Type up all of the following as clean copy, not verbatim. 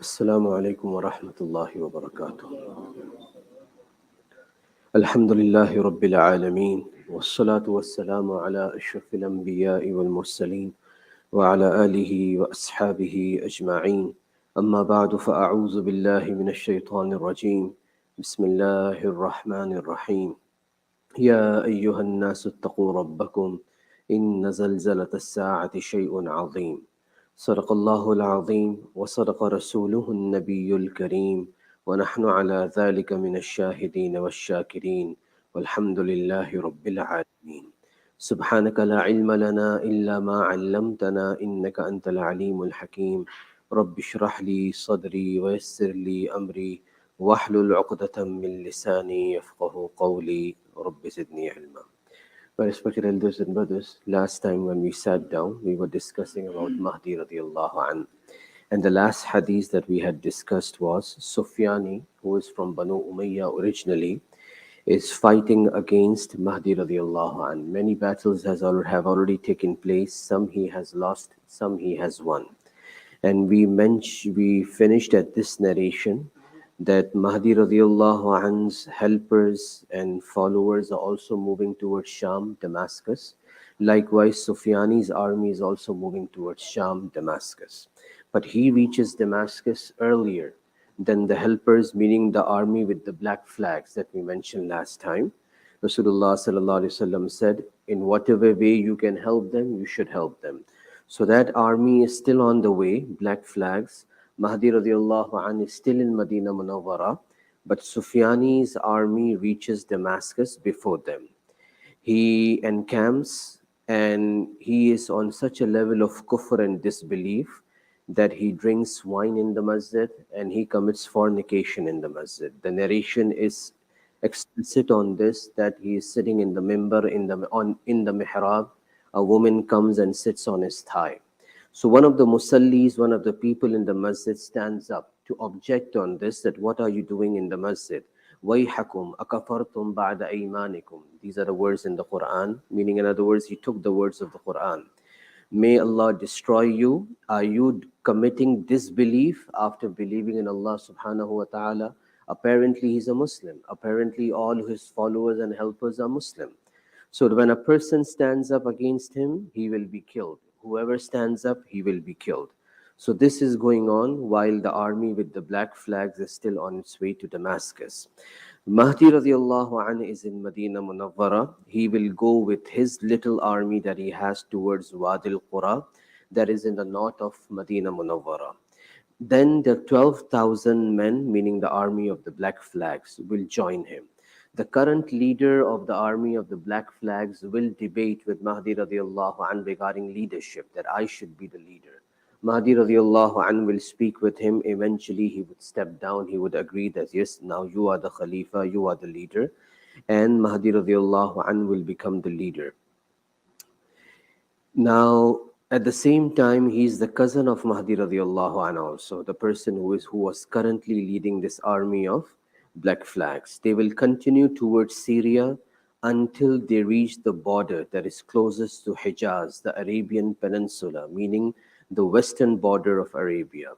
Assalamu alaikum wa rahmatullahi wa barakatuh. Alhamdulillahi Rabbil Alameen. Wassalatu wassalamu ala ashrafil anbiya'i wal mursaleen wa ala alihi wa ashabihi ajma'een. Amma ba'du fa'a'udhu billahi minash shaitanir rajeem. Bismillahir rahmanir rahim. يا أيها الناس اتقوا ربكم إن زلزلة الساعة شيء عظيم صدق الله العظيم وصدق رسوله النبي الكريم ونحن على ذلك من الشاهدين والشاكرين والحمد لله رب العالمين سبحانك لا علم لنا إلا ما علمتنا إنك أنت العليم الحكيم رب اشرح لي صدري ويسر لي أمري واحلل عقدة من لساني يفقه قولي رب زدني علما. My respected elders and brothers, last time when we sat down, we were discussing about Mahdi radiallahu an. And the last hadith that we had discussed was Sufyani, who is from Banu Umayyah originally, is fighting against Mahdi radiallahu an. Many battles have already taken place. Some he has lost, some he has won. And we finished at this narration that Mahdi radiallahu anh's helpers and followers are also moving towards Sham, Damascus. Likewise, Sufyani's army is also moving towards Sham, Damascus. But he reaches Damascus earlier than the helpers, meaning the army with the black flags that we mentioned last time. Rasulullah sallallahu alaihi wasallam said, in whatever way you can help them, you should help them. So that army is still on the way, black flags. Mahdi radiallahu anh is still in Medina Munawwara, but Sufyani's army reaches Damascus before them. He encamps and he is on such a level of kufr and disbelief that he drinks wine in the masjid and he commits fornication in the masjid. The narration is explicit on this, that he is sitting in the mimbar, in the mihrab. A woman comes and sits on his thigh. So one of the musallis, one of the people in the masjid stands up to object on this, that what are you doing in the masjid? وَيْحَكُمْ أَكَفَرْتُمْ بَعْدَ أَيْمَانِكُمْ. These are the words in the Quran, meaning in other words, he took the words of the Quran. May Allah destroy you. Are you committing disbelief after believing in Allah subhanahu wa ta'ala? Apparently he's a Muslim. Apparently all his followers and helpers are Muslim. So when a person stands up against him, he will be killed. Whoever stands up, he will be killed. So this is going on while the army with the black flags is still on its way to Damascus. Mahdi radiallahu anhu is in Medina Munawwara. He will go with his little army that he has towards Wadi al-Qura, that is in the north of Medina Munawwara. Then the 12,000 men, meaning the army of the black flags, will join him. The current leader of the army of the black flags will debate with Mahdi radiallahu anhu regarding leadership, that I should be the leader. Mahdi radiallahu anhu will speak with him. Eventually he would step down. He would agree that yes, now you are the Khalifa, you are the leader. And Mahdi radiallahu anhu will become the leader. Now, at the same time, he is the cousin of Mahdi radiallahu anhu also, the person who was currently leading this army of black flags. They will continue towards Syria until they reach the border that is closest to Hijaz, the Arabian Peninsula, meaning the western border of Arabia.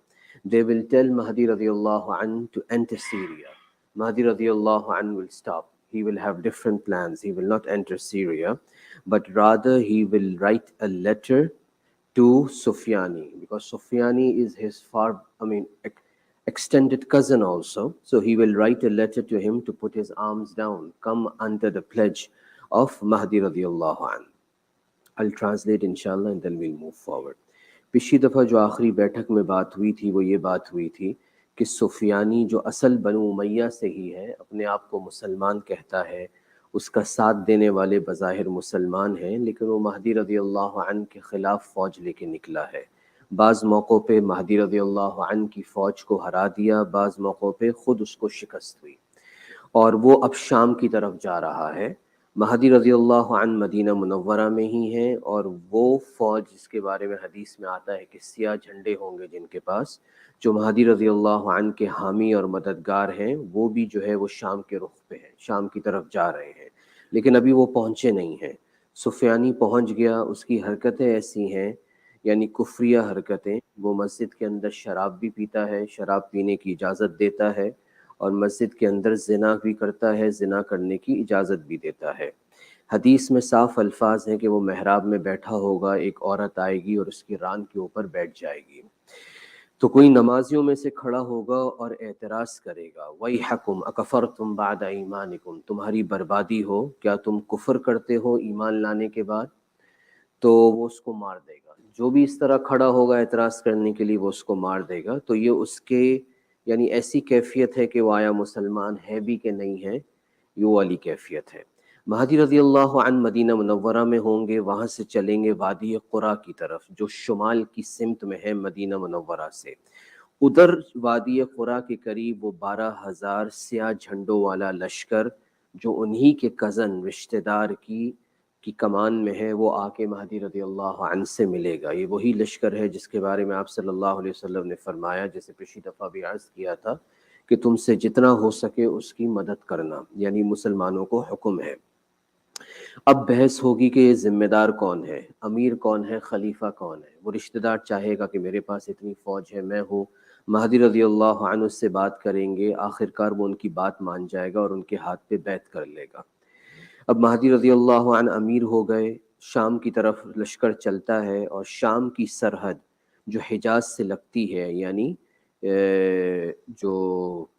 They will tell Mahdi radiallahu anhu to enter Syria. Mahdi radiallahu anhu will stop. He will have different plans. He will not enter Syria, but rather he will write a letter to Sufyani, because Sufyani is his extended cousin also. So he will write a letter to him to put his arms down, come under the pledge of Mahdi radiallahu an. I'll translate inshallah and then we'll move forward. पिछली दफ़ा जो आखिरी बैठक में बात हुई थी वो ये बात हुई थी कि सुफियानी जो असल बनु उमैया से ही है, अपने आप को मुसलमान कहता है, उसका साथ देने वाले बज़ाहिर मुसलमान हैं, लेकिन वो महदी रज़ियल्लाहु अन्हु के ख़िलाफ़ फ़ौज लेके निकला है। बाज़ मौक़ों पे महदी रज़ियल्लाहु अन्हु की फ़ौज को हरा दिया, बाज़ मौक़ों पे ख़ुद उसको शिकस्त हुई और वो अब शाम की तरफ जा रहा है। महदी रज़ियल्लाहु अन्हु मदीना मुनव्वरा में ही हैं और वो फ़ौज जिसके बारे में हदीस में आता है कि सियाह झंडे होंगे जिनके पास, जो महदी रज़ियल्लाहु अन्हु के हामी और मददगार हैं, वो भी जो है वो शाम के रुख पे हैं, शाम की तरफ जा रहे हैं, लेकिन अभी वो पहुँचे नहीं हैं। सुफियानी पहुँच गया, उसकी हरकतें ऐसी हैं यानी कुफ्रिया हरकतें। वो मस्जिद के अंदर शराब भी पीता है, शराब पीने की इजाज़त देता है, और मस्जिद के अंदर ज़िना भी करता है, ज़िना करने की इजाज़त भी देता है। हदीस में साफ अल्फाज हैं कि वो महराब में बैठा होगा, एक औरत आएगी और उसकी रान के ऊपर बैठ जाएगी। तो कोई नमाजियों में से खड़ा होगा और एतराज़ करेगा, वही हकुम अकफर तुम बाद ईमानिकुम, तुम्हारी बर्बादी हो, क्या तुम कुफ्र करते हो ईमान लाने के बाद। तो वो उसको मार देगा। जो भी इस तरह खड़ा होगा एतराज़ करने के लिए, वो उसको मार देगा। तो ये उसके यानी ऐसी कैफियत है कि वो आया मुसलमान है भी कि नहीं है, ये वाली कैफियत है। महदी रज़ी अल्लाह अन मदीना मुनव्वरा में होंगे, वहाँ से चलेंगे वादी क़ुरा की तरफ, जो शुमाल की सिमत में है मदीना मुनव्वरा से। उधर वादी क़ुरा के करीब वो 12,000 स्याह झंडों वाला लश्कर, जो उन्हीं के कज़न रिश्तेदार की कमान में है, वो आके महदी रज़ी अल्लाह अन्हु से मिलेगा। ये वही लश्कर है जिसके बारे में आप सल्लल्लाहु अलैहि वसल्लम ने फरमाया, जैसे पिछली दफ़ा भी अर्ज़ किया था, कि तुमसे जितना हो सके उसकी मदद करना, यानी मुसलमानों को हुक्म है। अब बहस होगी कि ये ज़िम्मेदार कौन है, अमीर कौन है, खलीफा कौन है। वो रिश्तेदार चाहेगा कि मेरे पास इतनी फ़ौज है, मैं हूँ। महदी रज़ी अल्लाह अन्हु से बात करेंगे, आखिरकार वो उनकी बात मान जाएगा और उनके हाथ पे बैत कर लेगा। अब महदी रज़ी अल्लाह अन्हु अमीर हो गए, शाम की तरफ लश्कर चलता है, और शाम की सरहद जो हिजाज से लगती है, यानी जो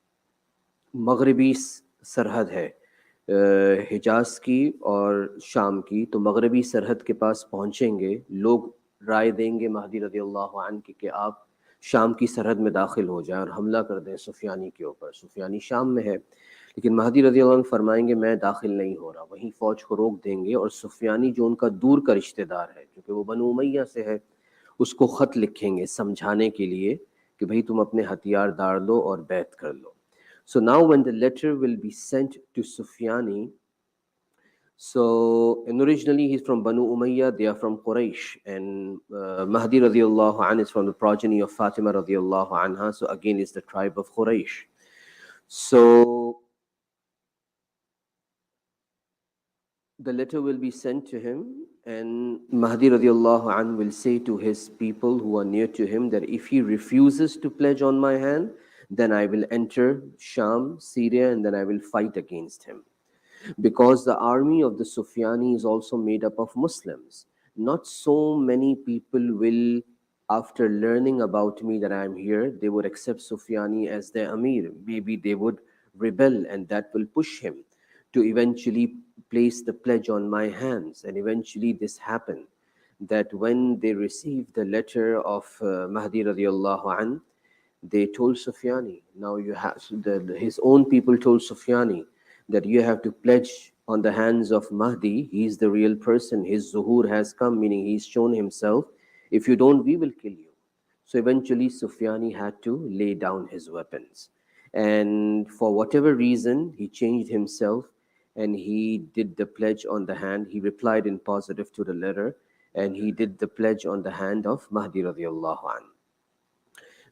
मगरबी सरहद है हिजाज की और शाम की, तो मगरबी सरहद के पास पहुंचेंगे। लोग राय देंगे महदी रज़ी अल्लाह अन्हु की कि आप शाम की सरहद में दाखिल हो जाएं और हमला कर दें सुफियानी के ऊपर। सुफियानी शाम में है, लेकिन महदी रज़ी अल्लाह अन्हु फरमाएंगे मैं दाखिल नहीं हो रहा। वहीं फ़ौज को रोक देंगे, और सुफियानी जो उनका दूर का रिश्तेदार है, क्योंकि वो बनु उमैया से है, उसको ख़त लिखेंगे समझाने के लिए कि भाई तुम अपने हथियार दाड़ लो और बैत कर लो। So now when the letter will be sent to Sufyani, so and originally he's from Banu Umayyah, they are from Quraysh, and Mahdi radiallahu anh is from the progeny of Fatima radiallahu anha, so again is the tribe of Quraysh. So the letter will be sent to him, and Mahdi radiallahu anh will say to his people who are near to him that if he refuses to pledge on my hand, then I will enter Sham, Syria, and then I will fight against him. Because the army of the Sufyani is also made up of Muslims. Not so many people will, after learning about me that I am here, they would accept Sufyani as their Amir. Maybe they would rebel, and that will push him to eventually place the pledge on my hands. And eventually this happened, that when they received the letter of Mahdi radiallahu an, they told Sufyani, now you have, his own people told Sufyani that you have to pledge on the hands of Mahdi. He is the real person. His zuhur has come, meaning he's shown himself. If you don't, we will kill you. So eventually Sufyani had to lay down his weapons. And for whatever reason, he changed himself and he did the pledge on the hand. He replied in positive to the letter, and he did the pledge on the hand of Mahdi radiallahu anhu.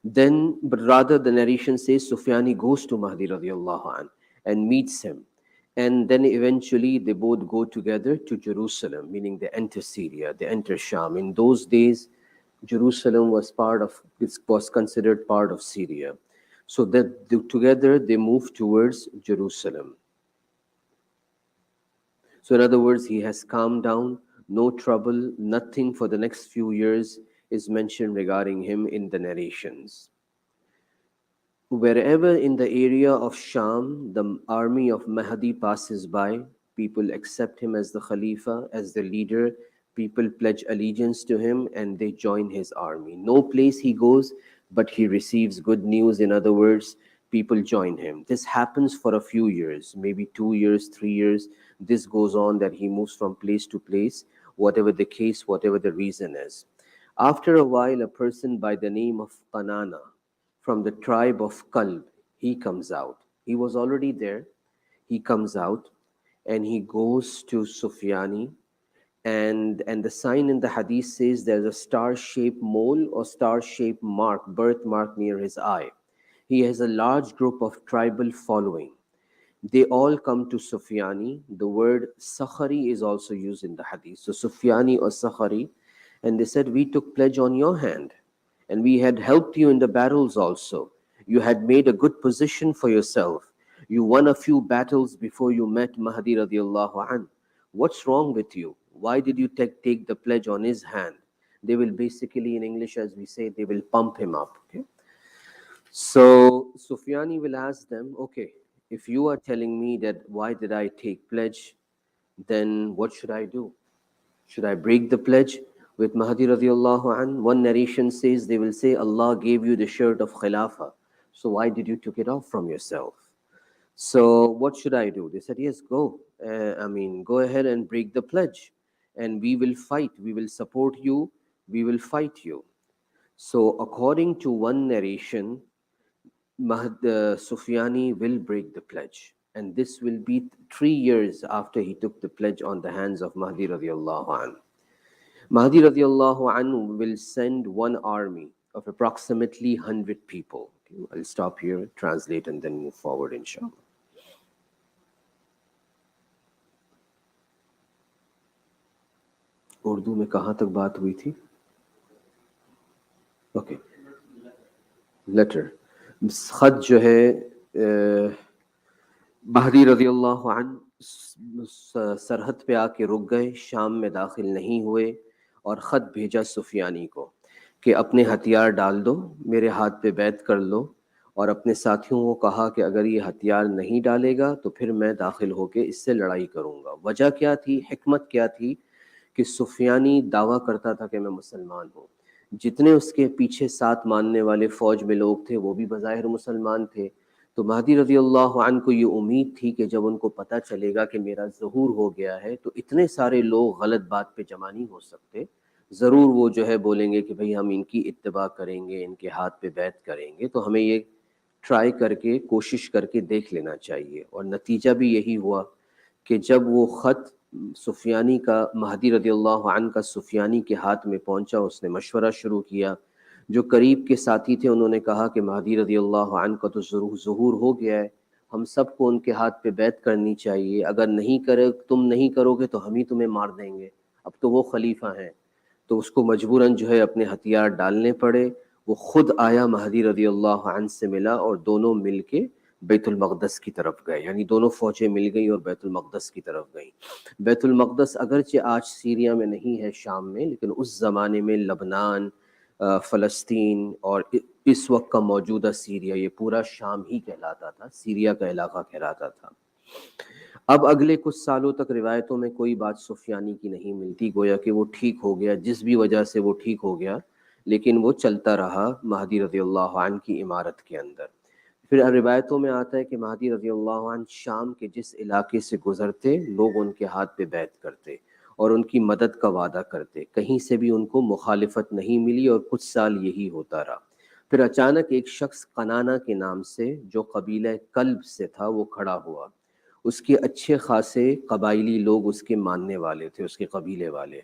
Then, but rather the narration says Sufyani goes to Mahdi radiallahu an and meets him. And then eventually they both go together to Jerusalem, meaning they enter Syria, they enter Sham. In those days, Jerusalem was it was considered part of Syria. So that together they move towards Jerusalem. So in other words, he has calmed down, no trouble, nothing for the next few years is mentioned regarding him in the narrations. Wherever in the area of Sham the army of Mahdi passes by, people accept him as the Khalifa, as the leader. People pledge allegiance to him and they join his army. No place he goes, but he receives good news. In other words, people join him. This happens for a few years, maybe 2 years, 3 years. This goes on, that he moves from place to place, whatever the case, whatever the reason is. After a while, a person by the name of Qanana, from the tribe of Kalb, he comes out. He was already there. He comes out and he goes to Sufyani, and the sign in the hadith says there's a star-shaped mole or star-shaped mark, birthmark near his eye. He has a large group of tribal following. They all come to Sufyani. The word Sakhari is also used in the hadith. So Sufyani or Sakhari, And they said, we took pledge on your hand, and we had helped you in the battles also. You had made a good position for yourself. You won a few battles before you met Mahdi radiallahu an. What's wrong with you? Why did you take the pledge on his hand? They will basically, in English, as we say, they will pump him up. Okay? So Sufyani will ask them, okay, if you are telling me that why did I take pledge, then what should I do? Should I break the pledge with Mahdi radiallahu an? One narration says they will say, Allah gave you the shirt of Khilafah. So why did you took it off from yourself? So what should I do? They said, yes, go. Go ahead and break the pledge. And we will fight. We will support you. We will fight you. So according to one narration, Sufyani will break the pledge. And this will be 3 years after he took the pledge on the hands of Mahdi radiallahu an. Mahdi radiallahu anhu will send one army of approximately 100 people. Okay, I'll stop here, translate, and then move forward, inshallah. Urdu میں کہاں تک بات ہوئی تھی؟ Okay, letter خط جو ہے مہدی رضی اللہ عنہ سرحد پہ آ کے رک گئے، شام میں داخل نہیں ہوئے، اور خط بھیجا سفیانی کو کہ اپنے ہتھیار ڈال دو، میرے ہاتھ پہ بیعت کر لو، اور اپنے ساتھیوں کو کہا کہ اگر یہ ہتھیار نہیں ڈالے گا تو پھر میں داخل ہو کے اس سے لڑائی کروں گا۔ وجہ کیا تھی، حکمت کیا تھی؟ کہ سفیانی دعویٰ کرتا تھا کہ میں مسلمان ہوں، جتنے اس کے پیچھے ساتھ ماننے والے فوج میں لوگ تھے وہ بھی بظاہر مسلمان تھے، تو مہدی رضی اللہ عنہ کو یہ امید تھی کہ جب ان کو پتہ چلے گا کہ میرا ظہور ہو گیا ہے تو اتنے سارے لوگ غلط بات پہ جمع نہیں ہو سکتے، ضرور وہ جو ہے بولیں گے کہ بھئی ہم ان کی اتباع کریں گے، ان کے ہاتھ پہ بیعت کریں گے، تو ہمیں یہ ٹرائی کر کے کوشش کر کے دیکھ لینا چاہیے۔ اور نتیجہ بھی یہی ہوا کہ جب وہ خط سفیانی کا، مہدی رضی اللہ عنہ کا سفیانی کے ہاتھ میں پہنچا، اس نے مشورہ شروع کیا۔ جو قریب کے ساتھی تھے انہوں نے کہا کہ مہدی رضی اللہ عنہ کا تو ظہور ہو گیا ہے، ہم سب کو ان کے ہاتھ پہ بیعت کرنی چاہیے، اگر تم نہیں کرو گے تو ہم ہی تمہیں مار دیں گے، اب تو وہ خلیفہ ہیں۔ تو اس کو مجبوراً جو ہے اپنے ہتھیار ڈالنے پڑے۔ وہ خود آیا، مہدی رضی اللہ عنہ سے ملا، اور دونوں مل کے بیت المقدس کی طرف گئے، یعنی دونوں فوجیں مل گئی اور بیت المقدس کی طرف گئیں۔ بیت المقدس اگرچہ آج سیریا میں نہیں ہے، شام میں، لیکن اس زمانے میں لبنان، فلسطین اور اس وقت کا موجودہ سیریا، یہ پورا شام ہی کہلاتا تھا، سیریا کا علاقہ کہلاتا تھا۔ اب اگلے کچھ سالوں تک روایتوں میں کوئی بات سفیانی کی نہیں ملتی، گویا کہ وہ ٹھیک ہو گیا، جس بھی وجہ سے وہ ٹھیک ہو گیا، لیکن وہ چلتا رہا مہدی رضی اللہ عنہ کی امارت کے اندر۔ پھر روایتوں میں آتا ہے کہ مہدی رضی اللہ عنہ شام کے جس علاقے سے گزرتے، لوگ ان کے ہاتھ پہ بیعت کرتے اور ان کی مدد کا وعدہ کرتے، کہیں سے بھی ان کو مخالفت نہیں ملی، اور کچھ سال یہی ہوتا رہا۔ پھر اچانک ایک شخص قنانہ کے نام سے، جو قبیلہ کلب سے تھا، وہ کھڑا ہوا۔ اس کے اچھے خاصے قبائلی لوگ اس کے ماننے والے تھے، اس کے قبیلے والے۔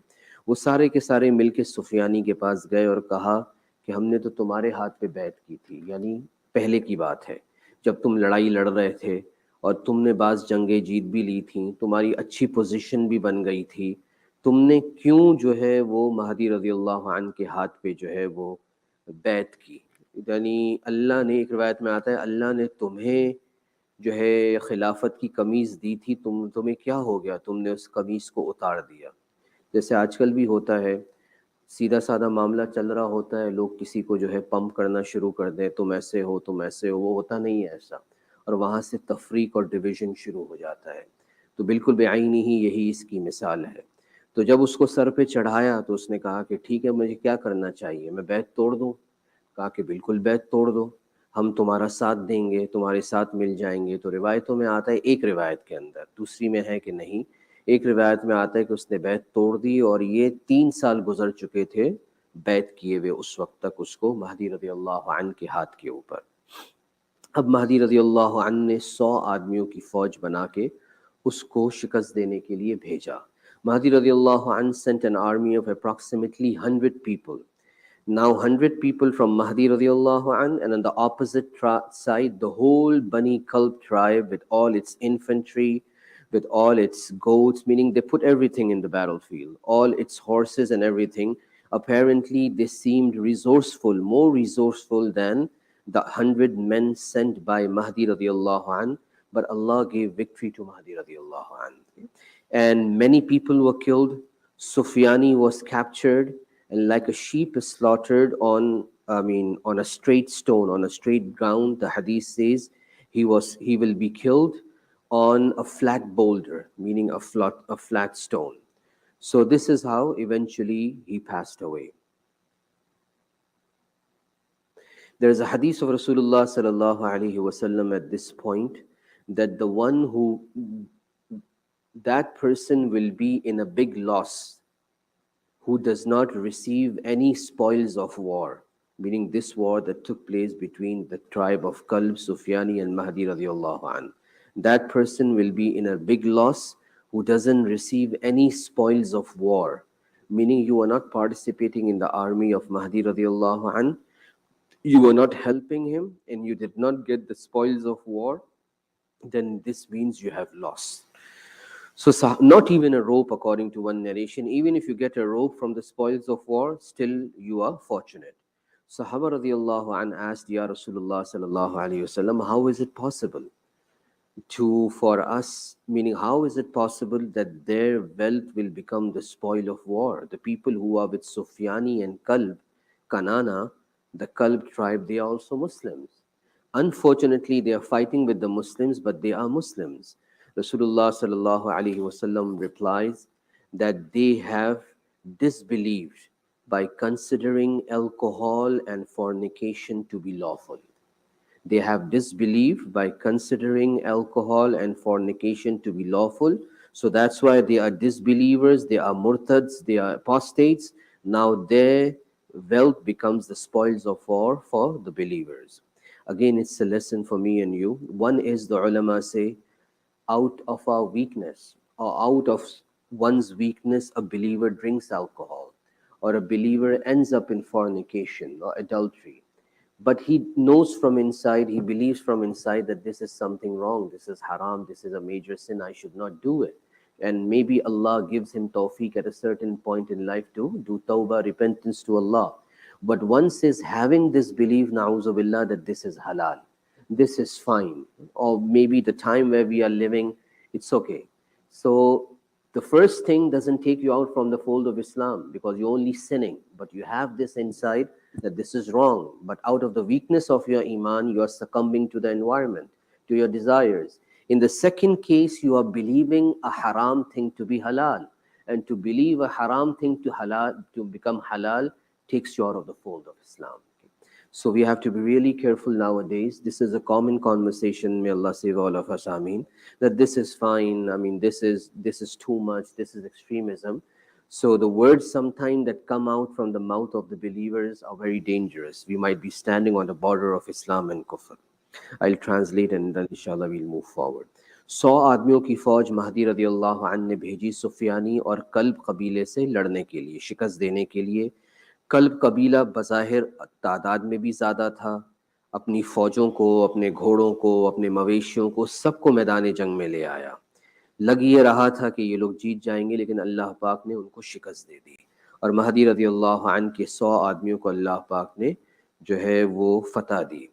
وہ سارے کے سارے مل کے سفیانی کے پاس گئے اور کہا کہ ہم نے تو تمہارے ہاتھ پہ بیعت کی تھی، یعنی پہلے کی بات ہے جب تم لڑائی لڑ رہے تھے اور تم نے بعض جنگیں جیت بھی لی تھیں، تمہاری اچھی پوزیشن بھی بن گئی تھی، تم نے کیوں جو ہے وہ مہدی رضی اللہ عنہ کے ہاتھ پہ جو ہے وہ بیعت کی؟ یعنی اللہ نے، ایک روایت میں آتا ہے، اللہ نے تمہیں جو ہے خلافت کی قمیض دی تھی، تمہیں کیا ہو گیا، تم نے اس قمیض کو اتار دیا۔ جیسے آج کل بھی ہوتا ہے، سیدھا سادہ معاملہ چل رہا ہوتا ہے، لوگ کسی کو جو ہے پمپ کرنا شروع کر دیں، تم ایسے ہو، تم ایسے ہو، وہ ہوتا نہیں ہے ایسا، اور وہاں سے تفریق اور ڈویژن شروع ہو جاتا ہے۔ تو بالکل بعینی ہی یہی اس کی مثال ہے۔ تو جب اس کو سر پہ چڑھایا تو اس نے کہا کہ ٹھیک ہے، مجھے کیا کرنا چاہیے، میں بیعت توڑ دوں؟ کہا کہ بالکل بیعت توڑ دو، ہم تمہارا ساتھ دیں گے، تمہارے ساتھ مل جائیں گے۔ تو روایتوں میں آتا ہے، ایک روایت کے اندر، دوسری میں ہے کہ نہیں، ایک روایت میں آتا ہے کہ اس نے بیعت توڑ دی، اور یہ 3 سال گزر چکے تھے بیعت کیے ہوئے اس وقت تک اس کو مہدی رضی اللہ عنہ کے ہاتھ کے اوپر۔ اب مہدی رضی اللہ عنہ نے 100 آدمیوں کی فوج بنا کے اس کو شکست دینے کے لیے بھیجا۔ مہدی رضی اللہ عنہ sent an army of approximately 100 people. Now 100 people from Mahdi radiallahu anh, and on the opposite side, the whole Bani Kalb tribe with all its infantry, with all its goats, meaning they put everything in the battlefield, all its horses and everything. Apparently, they seemed resourceful, more resourceful than the 100 men sent by Mahdi radiallahu an. But Allah gave victory to Mahdi radiallahu an. And many people were killed. Sufyani was captured, and like a sheep is slaughtered on a straight stone, on a straight ground. The hadith says he will be killed on a flat boulder, meaning a flat stone. So this is how eventually he passed away. There is a hadith of Rasulullah sallallahu alaihi wasallam at this point that the one who that person will be in a big loss who does not receive any spoils of war, meaning this war that took place between the tribe of Kalb, Sufyani and Mahdi radiallahu an. That person will be in a big loss who doesn't receive any spoils of war, meaning you are not participating in the army of Mahdi radiallahu an, you were not helping him, and you did not get the spoils of war, then this means you have lost. So not even a rope, according to one narration. Even if you get a rope from the spoils of war, still you are fortunate. Sahaba radiallahu an asked, Ya Rasulullah sallallahu alayhi wasallam, how is it possible for us, meaning how is it possible that their wealth will become the spoil of war? The people who are with Sufyani and Kalb, Kanana, the Kalb tribe, they are also Muslims. Unfortunately, they are fighting with the Muslims, but they are Muslims. Rasulullah sallallahu alaihi wasallam replies that they have disbelieved by considering alcohol and fornication to be lawful. They have disbelieved by considering alcohol and fornication to be lawful. So that's why they are disbelievers, they are murtads, they are apostates. Now their wealth becomes the spoils of war for the believers. Again, it's a lesson for me and you. One is, the ulama say, out of our weakness, or out of one's weakness, a believer drinks alcohol, or a believer ends up in fornication or adultery. But he knows from inside, he believes from inside that this is something wrong, this is haram, this is a major sin, I should not do it. And maybe Allah gives him tawfiq at a certain point in life to do tawbah, repentance to Allah. But once is having this belief, na'uzu billah, that this is halal, this is fine, or maybe the time where we are living, it's okay. So the first thing doesn't take you out from the fold of Islam, because you're only sinning, but you have this inside that this is wrong. But out of the weakness of your iman, you are succumbing to the environment, to your desires. In the second case, you are believing a haram thing to be halal, and to believe a haram thing to become halal takes you out of the fold of Islam. So we have to be really careful nowadays. This is a common conversation, may Allah save all of us, ameen, that this is fine, I mean, this is too much, this is extremism. So the words sometimes that come out from the mouth of the believers are very dangerous. We might be standing on the border of Islam and Kufr. I'll translate and then inshallah we'll move forward. 100 आदमियों की फौज महदी रदियल्लाहु अन्हु ने भेजी सुफियानी और कल्ब कबीले से लड़ने के लिए, शिकस्त देने के लिए। कल्ब कबीला बज़ाहिर तादाद में भी ज़्यादा था, अपनी फ़ौजों को, अपने घोड़ों को, अपने मवेशियों को, सबको मैदान जंग में ले आया। लग ये रहा था कि ये लोग जीत जाएंगे, लेकिन अल्लाह पाक ने उनको शिकस्त दे दी और महदी रदियल्लाहु अन्हु के 100 आदमियों को अल्लाह पाक ने जो है वो फतह दी।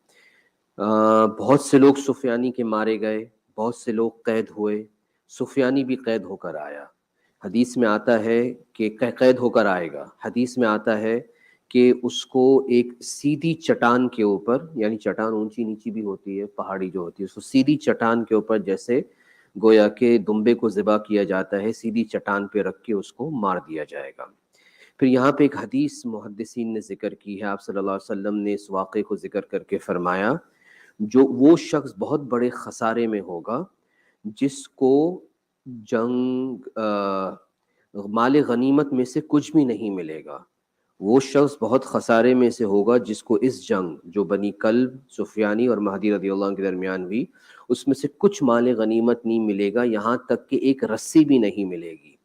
बहुत से लोग सुफियानी के मारे गए, बहुत से लोग कैद हुए। सुफियानी भी कैद होकर आया। हदीस में आता है कि कैद होकर आएगा। हदीस में आता है कि उसको एक सीधी चट्टान के ऊपर, यानी चट्टान ऊंची नीची भी होती है, पहाड़ी जो होती है, उसको सीधी चट्टान के ऊपर जैसे गोया के दुम्बे को ज़िबा किया जाता है, सीधी चट्टान पे रख के उसको मार दिया जाएगा। फिर यहाँ पे एक हदीस मुहद्दिसीन ने जिक्र की है, आप सल्लल्लाहु अलैहि वसल्लम ने इस वाक़े को जिक्र करके फरमाया, जो वो शख्स बहुत बड़े खसारे में होगा जिसको माल गनीमत में से कुछ भी नहीं मिलेगा। वो शख्स बहुत खसारे में से होगा जिसको इस जंग जो बनी कल्ब, सुफियानी और महदी रदियल्लाहु अन्हु के दरमियान हुई, उसमें से कुछ माल गनीमत नहीं मिलेगा, यहाँ तक कि एक रस्सी भी नहीं मिलेगी।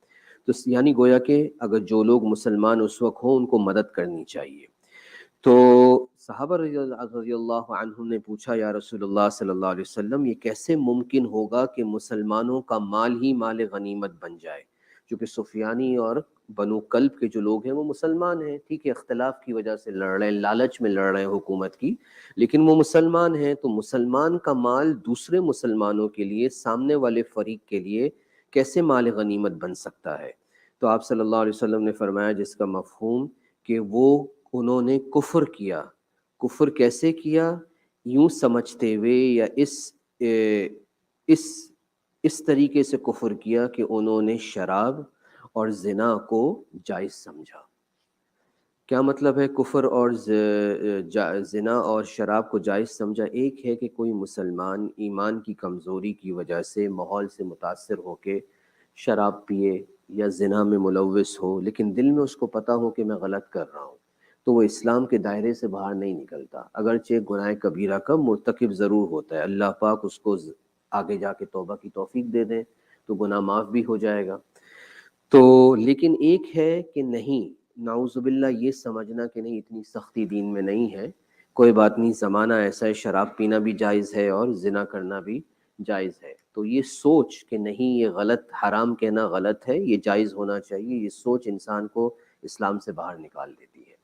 तो यानी गोया के अगर जो लोग मुसलमान उस वक्त हो उनको मदद करनी चाहिए। तो सहाबा रज़ियल्लाहु अन्हुम ने पूछा, या रसूलुल्लाह सल्लल्लाहु अलैहि वसल्लम, ये कैसे मुमकिन होगा कि मुसलमानों का माल ही माल गनीमत बन जाए? क्योंकि सुफियानी और बनु कल्ब के जो लोग हैं वो मुसलमान हैं, ठीक है, इख्तलाफ की वजह से लड़ रहे हैं, लालच में लड़ रहे हैं हुकूमत की, लेकिन वो मुसलमान हैं। तो मुसलमान का माल दूसरे मुसलमानों के लिए, सामने वाले फरीक के लिए कैसे माल गनीमत बन सकता है? तो आप सल्लल्लाहु अलैहि वसल्लम ने फरमाया जिसका मफहूम कि वो उन्होंने कुफ्र किया। कुफ्र कैसे किया? यूं समझते हुए या इस इस तरीके से कुफ्र किया कि उन्होंने शराब और जिना को जायज़ समझा। क्या मतलब है कुफ्र और जिना और शराब को जायज़ समझा? एक है कि कोई मुसलमान ईमान की कमज़ोरी की वजह से माहौल से मुतासर होके शराब पिए या जिना में मुलव्वस हो, लेकिन दिल में उसको पता हो कि मैं गलत कर रहा हूँ, तो वो इस्लाम के दायरे से बाहर नहीं निकलता, अगरचे गुनाह कबीरा का मुर्तकिब ज़रूर होता है। अल्लाह पाक उसको आगे जाके तौबा की तौफीक दे दें तो गुनाह माफ़ भी हो जाएगा। तो लेकिन एक है कि नहीं, नाउज़ुबिल्लाह, ये समझना कि नहीं इतनी सख्ती दीन में नहीं है, कोई बात नहीं, ज़माना ऐसा है, शराब पीना भी जायज़ है और ज़िना करना भी जायज़ है। तो ये सोच कि नहीं ये गलत, हराम कहना गलत है, ये जायज़ होना चाहिए, ये सोच इंसान को इस्लाम से बाहर निकाल देती है।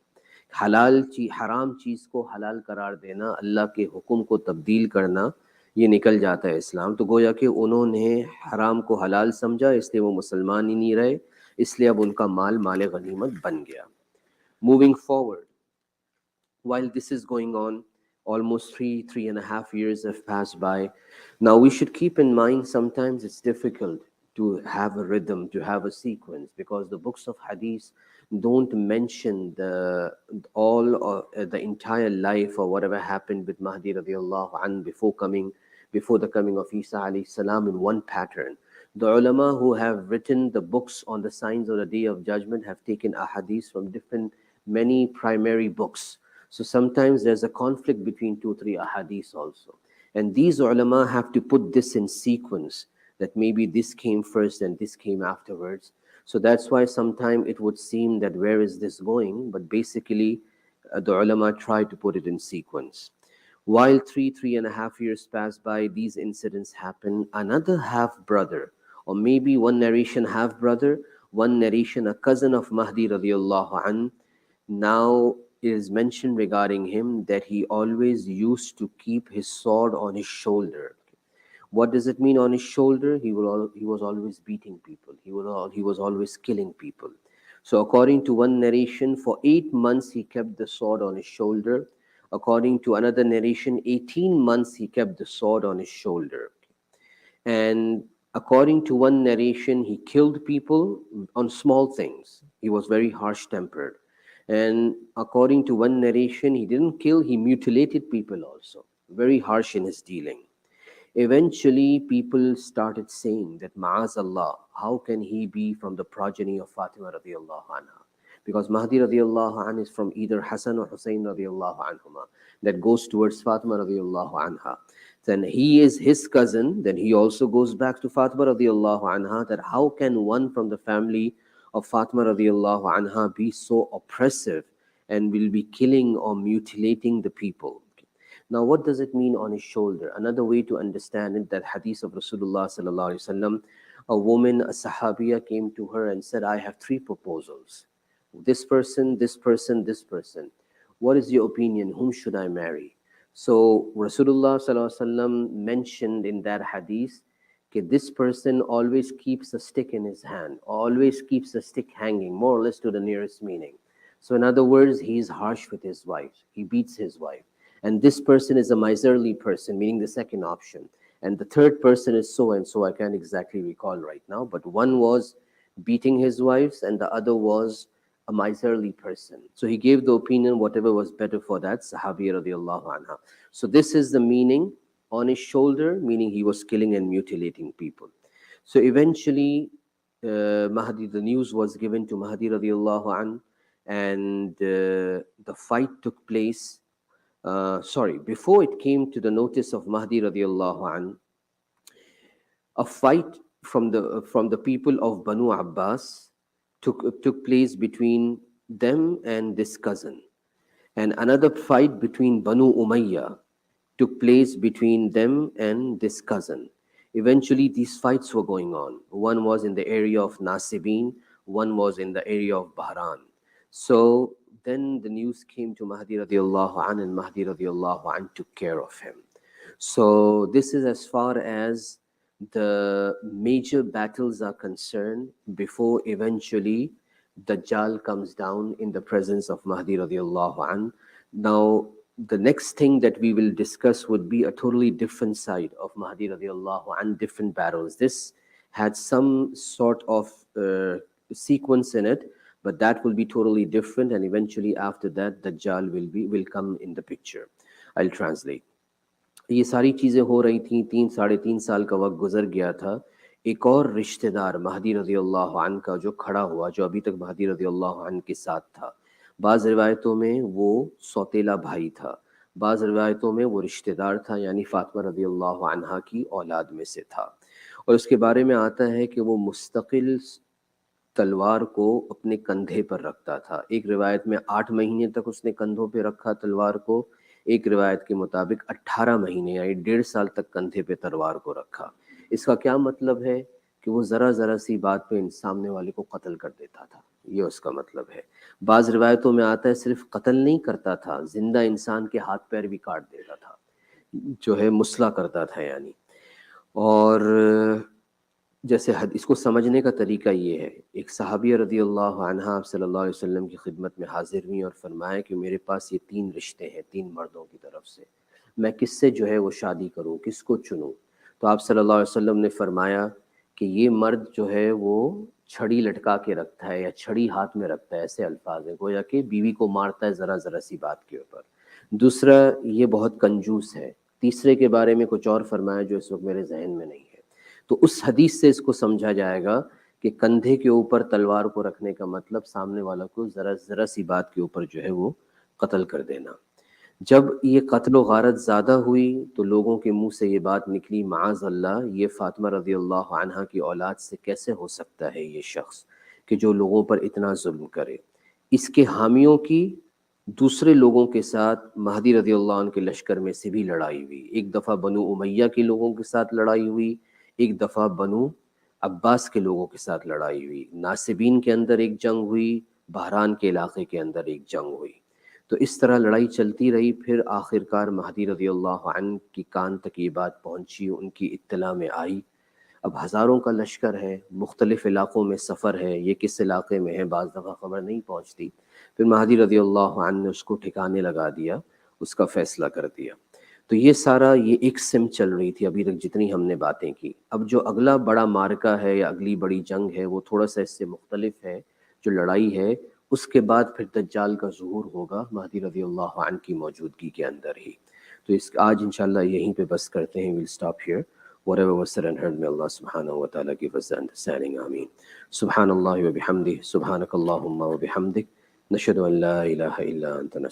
हराम चीज़ को हलाल करार देना, अल्लाह के हुक्म को तब्दील करना, ये निकल जाता है इस्लाम। तो गोया कि उन्होंने हराम को हलाल समझा, इसलिए वो मुसलमान ही नहीं रहे, इसलिए अब उनका माल माल गनीमत बन गया। Moving forward, while this is going on, almost 3.5 years have passed by. Now we should keep in mind sometimes it's difficult to have a rhythm, to have a sequence, because the books of hadith don't mention all or the entire life or whatever happened with Mahdi radiallahu an before the coming of Isa alayhi salam in one pattern. The ulama who have written the books on the signs of the Day of Judgment have taken ahadith from many primary books. So sometimes there's a conflict between two, three ahadith also. And these ulama have to put this in sequence, that maybe this came first and this came afterwards. So that's why sometimes it would seem that where is this going? But basically, the ulama try to put it in sequence. While 3.5 years pass by, these incidents happen. Another half brother, or maybe one narration half brother, one narration a cousin of Mahdi radiallahu an, now it is mentioned regarding him that he always used to keep his sword on his shoulder. What does it mean on his shoulder? He was always beating people. He was always killing people. So according to one narration, for 8 months he kept the sword on his shoulder. According to another narration, 18 months he kept the sword on his shoulder. And according to one narration, he killed people on small things. He was very harsh tempered. And according to one narration, he didn't kill, he mutilated people also. Very harsh in his dealing. Eventually, people started saying that Ma'azallah, how can he be from the progeny of Fatima radiallahu anha? Because Mahdi radiallahu anha is from either Hassan or Hussein radiallahu anhuma, that goes towards Fatima radiallahu anha. Then he is his cousin, then he also goes back to Fatima radiallahu anha, that how can one from the family of Fatima radiallahu anha be so oppressive and will be killing or mutilating the people? Now, what does it mean on his shoulder? Another way to understand it, that hadith of Rasulullah sallallahu alaihi wasallam, a woman, a sahabiya, came to her and said, I have three proposals. This person, this person, this person. What is your opinion? Whom should I marry? So Rasulullah sallallahu alaihi wasallam mentioned in that hadith that this person always keeps a stick in his hand, always keeps a stick hanging, more or less to the nearest meaning. So in other words, he is harsh with his wife. He beats his wife. And this person is a miserly person, meaning the second option. And the third person is so and so, I can't exactly recall right now, but one was beating his wives and the other was a miserly person. So he gave the opinion, whatever was better for that Sahabi radiallahu anha. So this is the meaning, on his shoulder, meaning he was killing and mutilating people. So eventually, Mahdi, the news was given to Mahdi radiallahu an, and the fight took place. Before it came to the notice of Mahdi radiallahu an, a fight from the people of Banu Abbas took place between them and this cousin, and another fight between Banu Umayyah took place between them and this cousin. Eventually, these fights were going on. One was in the area of Nasibin, one was in the area of Bahran. So then the news came to Mahdi radiallahu an, and Mahdi radiallahu an took care of him. So this is as far as the major battles are concerned before eventually Dajjal comes down in the presence of Mahdi radiallahu an. Now, the next thing that we will discuss would be a totally different side of Mahdi radiallahu an, different battles. This had some sort of sequence in it, but that will be totally different, and eventually after that Dajjal will come in the picture. I'll translate. یہ ساری چیزیں ہو رہی تھیں، 3 ساڑھے 3 سال کا وقت گزر گیا تھا. ایک اور رشتہ دار مہدی رضی اللہ عنہ کا جو کھڑا ہوا، جو ابھی تک مہدی رضی اللہ عنہ کے ساتھ تھا. بعض روایتوں میں وہ سوتیلا بھائی تھا، بعض روایتوں میں وہ رشتہ دار تھا، یعنی فاطمہ رضی اللہ عنہا کی اولاد میں سے تھا. اور اس کے بارے میں آتا ہے کہ وہ مستقل تلوار کو اپنے کندھے پر رکھتا تھا. ایک روایت میں 8 مہینے تک اس نے کندھوں پہ رکھا تلوار کو، ایک روایت کے مطابق 18 مہینے یعنی 1.5 سال تک کندھے پہ تلوار کو رکھا. اس کا کیا مطلب ہے؟ کہ وہ ذرا سی بات پہ سامنے والے کو قتل کر دیتا تھا، یہ اس کا مطلب ہے. بعض روایتوں میں آتا ہے صرف قتل نہیں کرتا تھا، زندہ انسان کے ہاتھ پیر بھی کاٹ دیتا تھا، جو ہے مسلح کرتا تھا یعنی. اور جیسے اس کو سمجھنے کا طریقہ یہ ہے، ایک صحابیہ رضی اللہ عنہ آپ صلی اللہ علیہ وسلم کی خدمت میں حاضر ہوئی اور فرمایا کہ میرے پاس یہ 3 رشتے ہیں 3 مردوں کی طرف سے، میں کس سے جو ہے وہ شادی کروں، کس کو چنوں؟ تو آپ صلی اللہ علیہ وسلم نے فرمایا کہ یہ مرد جو ہے وہ چھڑی لٹکا کے رکھتا ہے یا چھڑی ہاتھ میں رکھتا ہے، ایسے الفاظ ہیں، گویا کہ بیوی کو مارتا ہے ذرا سی بات کے اوپر. دوسرا، یہ بہت کنجوس ہے. تیسرے کے بارے میں کچھ اور فرمایا جو اس وقت میرے ذہن میں نہیں ہے. تو اس حدیث سے اس کو سمجھا جائے گا کہ کندھے کے اوپر تلوار کو رکھنے کا مطلب سامنے والا کو ذرا سی بات کے اوپر جو ہے وہ قتل کر دینا. جب یہ قتل و غارت زیادہ ہوئی تو لوگوں کے منہ سے یہ بات نکلی، معاذ اللہ، یہ فاطمہ رضی اللہ عنہا کی اولاد سے کیسے ہو سکتا ہے یہ شخص کہ جو لوگوں پر اتنا ظلم کرے. اس کے حامیوں کی دوسرے لوگوں کے ساتھ مہدی رضی اللہ عنہ کے لشکر میں سے بھی لڑائی ہوئی. ایک دفعہ بنو امیہ کے لوگوں کے ساتھ لڑائی ہوئی، ایک دفعہ بنو عباس کے لوگوں کے ساتھ لڑائی ہوئی. ناصبین کے اندر ایک جنگ ہوئی، بحران کے علاقے کے اندر ایک جنگ ہوئی. تو اس طرح لڑائی چلتی رہی. پھر آخرکار مہدی رضی اللہ عنہ کی کان تک یہ بات پہنچی، ان کی اطلاع میں آئی. اب ہزاروں کا لشکر ہے، مختلف علاقوں میں سفر ہے، یہ کس علاقے میں ہے بعض دفعہ خبر نہیں پہنچتی. پھر مہدی رضی اللہ عنہ نے اس کو ٹھکانے لگا دیا، اس کا فیصلہ کر دیا. تو یہ سارا یہ ایک سمت چل رہی تھی ابھی تک جتنی ہم نے باتیں کی. اب جو اگلا بڑا مارکہ ہے یا اگلی بڑی جنگ ہے وہ تھوڑا سا اس سے مختلف ہے. جو لڑائی ہے اس کے بعد پھر دجال کا ظہور ہوگا مہدی رضی اللہ عنہ کی موجودگی کے اندر ہی. تو اس آج انشاءاللہ یہیں پہ بس کرتے ہیں. we'll stop here. Whatever was said and heard, may Allah subhanahu wa ta'ala give us the understanding. Ameen. Subhanallah wa bihamdih, subhanakallahumma wa bihamdik, nashhadu an la ilaha illa anta